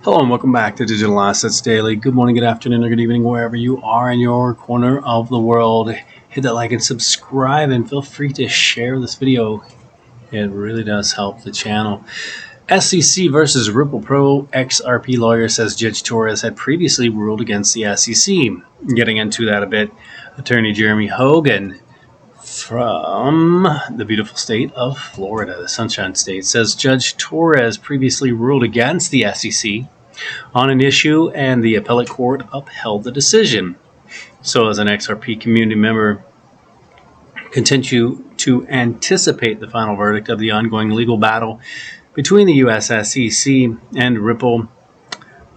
Hello and welcome back to Digital Assets Daily. Good morning, good afternoon, or good evening, wherever you are in your corner of the world. Hit that like and subscribe, and feel free to share this video. It really does help the channel. SEC versus Ripple Pro. XRP lawyer says Judge Torres had previously ruled against the SEC. Getting into that a bit, attorney Jeremy Hogan from the beautiful state of Florida, the Sunshine State, says Judge Torres previously ruled against the SEC on an issue and the appellate court upheld the decision. So as an XRP community member, continue to anticipate the final verdict of the ongoing legal battle between the US SEC and Ripple.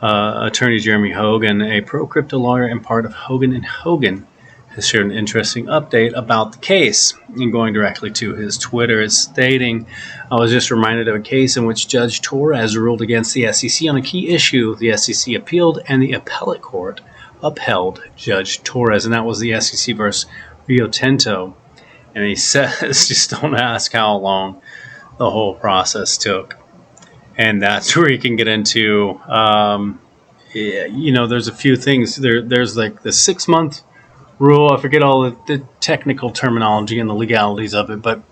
Attorney Jeremy Hogan, a pro-crypto lawyer and part of Hogan & Hogan, has shared an interesting update about the case. And going directly to his Twitter, is stating, I was just reminded of a case in which Judge Torres ruled against the SEC on a key issue. The SEC appealed and the appellate court upheld Judge Torres, and that was the SEC versus Rio Tinto. And he says, just don't ask how long the whole process took. And that's where you can get into, there's a few things. There's like the 6-month rule. I forget all the technical terminology and the legalities of it, but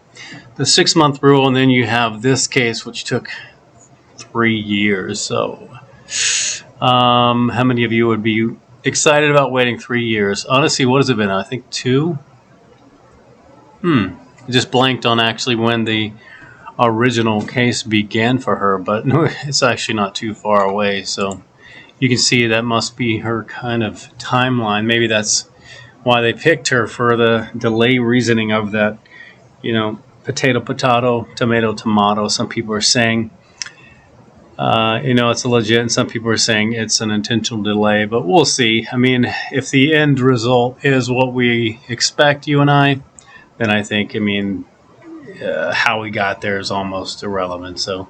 the 6-month rule, and then you have this case, which took 3 years. So how many of you would be excited about waiting 3 years? Honestly, what has it been? I think 2? I just blanked on actually when the original case began for her, but no, it's actually not too far away. So you can see that must be her kind of timeline. Maybe that's why they picked her, for the delay reasoning of that, potato, tomato, tomato. Some people are saying, it's a legit, and some people are saying it's an intentional delay, but we'll see. I mean, if the end result is what we expect, you and I, then I think, how we got there is almost irrelevant. So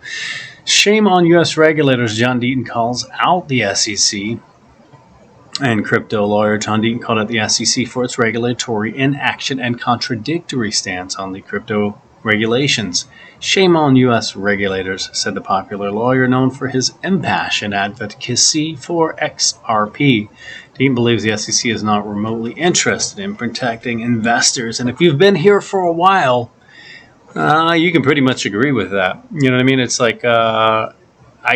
shame on U.S. regulators. John Deaton calls out the SEC. And crypto lawyer John Deaton called out the SEC for its regulatory inaction and contradictory stance on the crypto regulations. Shame on U.S. regulators, said the popular lawyer known for his impassioned advocacy for XRP. Deaton believes the SEC is not remotely interested in protecting investors. And if you've been here for a while, you can pretty much agree with that. You know what I mean? It's like, I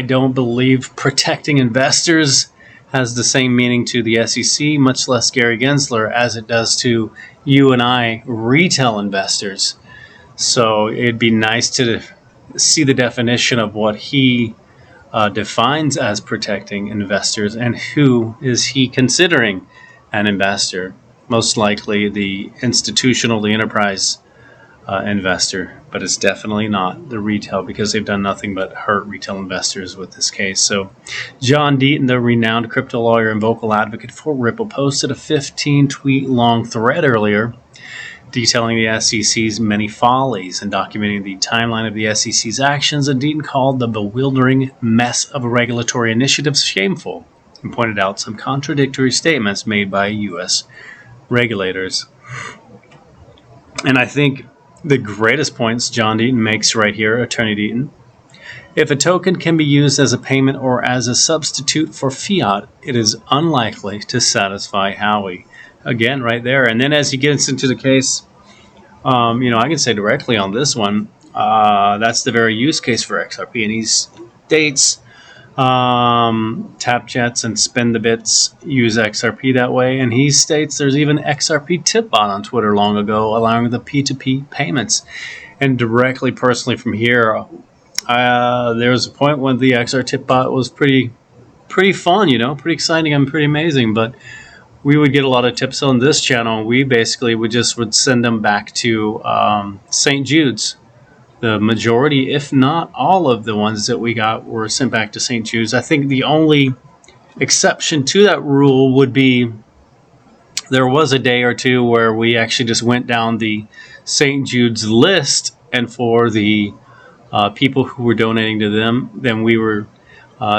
don't believe protecting investors has the same meaning to the SEC, much less Gary Gensler, as it does to you and I, retail investors. So it'd be nice to see the definition of what he defines as protecting investors, and who is he considering an investor. Most likely the institutional, the enterprise investor, but it's definitely not the retail, because they've done nothing but hurt retail investors with this case. So John Deaton, the renowned crypto lawyer and vocal advocate for Ripple, posted a 15-tweet long thread earlier detailing the SEC's many follies and documenting the timeline of the SEC's actions, and Deaton called the bewildering mess of regulatory initiatives shameful and pointed out some contradictory statements made by U.S. regulators. And I think the greatest points John Deaton makes right here, Attorney Deaton: if a token can be used as a payment or as a substitute for fiat, it is unlikely to satisfy Howey. Again, right there. And then as he gets into the case, I can say directly on this one, that's the very use case for XRP. And he states, tap jets and spend the bits use XRP that way. And he states there's even XRP tip bot on Twitter long ago allowing the P2P payments. And directly, personally from here, there was a point when the XR tip bot was pretty fun, pretty exciting and pretty amazing. But we would get a lot of tips on this channel. We basically would send them back to St. Jude's. The majority, if not all of the ones that we got, were sent back to St. Jude's. I think the only exception to that rule would be there was a day or two where we actually just went down the St. Jude's list, and for the people who were donating to them, then we were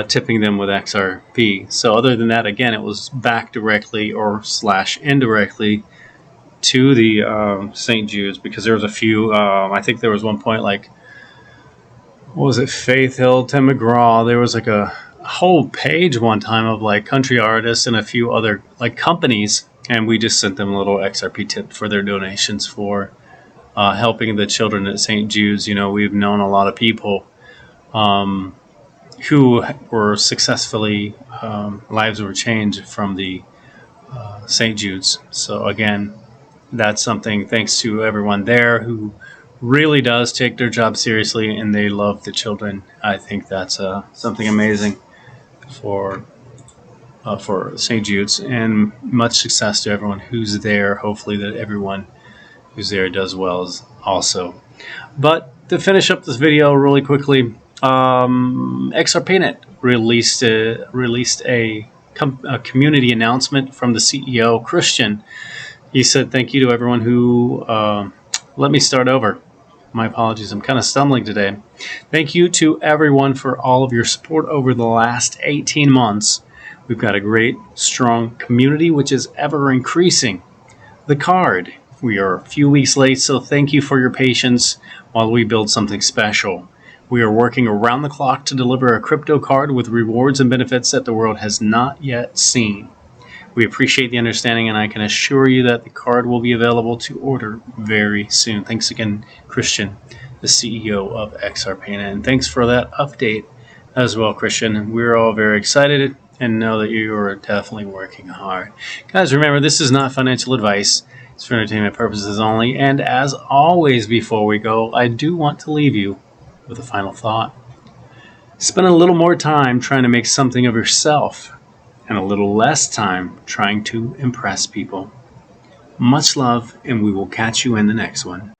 tipping them with XRP. So other than that, again, it was back directly or / indirectly to the St. Jude's, because there was a few, I think there was one point, like, what was it, Faith Hill, Tim McGraw, there was like a whole page one time of like country artists and a few other like companies, and we just sent them a little XRP tip for their donations for helping the children at St. Jude's. You know, we've known a lot of people who were successfully, lives were changed from the St. Jude's. So again, that's something, thanks to everyone there who really does take their job seriously and they love the children. I think that's something amazing for St. Jude's, and much success to everyone who's there. Hopefully that everyone who's there does well also. But to finish up this video really quickly, XRPayNet released a community announcement from the CEO, Christian. He said, "Thank you to everyone who let me start over. My apologies, I'm kind of stumbling today. Thank you to everyone for all of your support over the last 18 months. We've got a great, strong community, which is ever increasing. The card, we are a few weeks late, so thank you for your patience while we build something special. We are working around the clock to deliver a crypto card with rewards and benefits that the world has not yet seen. We appreciate the understanding, and I can assure you that the card will be available to order very soon." Thanks again, Christian, the CEO of XRPayNet. And thanks for that update as well, Christian. We're all very excited and know that you are definitely working hard. Guys, remember, this is not financial advice. It's for entertainment purposes only. And as always, before we go, I do want to leave you with a final thought. Spend a little more time trying to make something of yourself and a little less time trying to impress people. Much love, and we will catch you in the next one.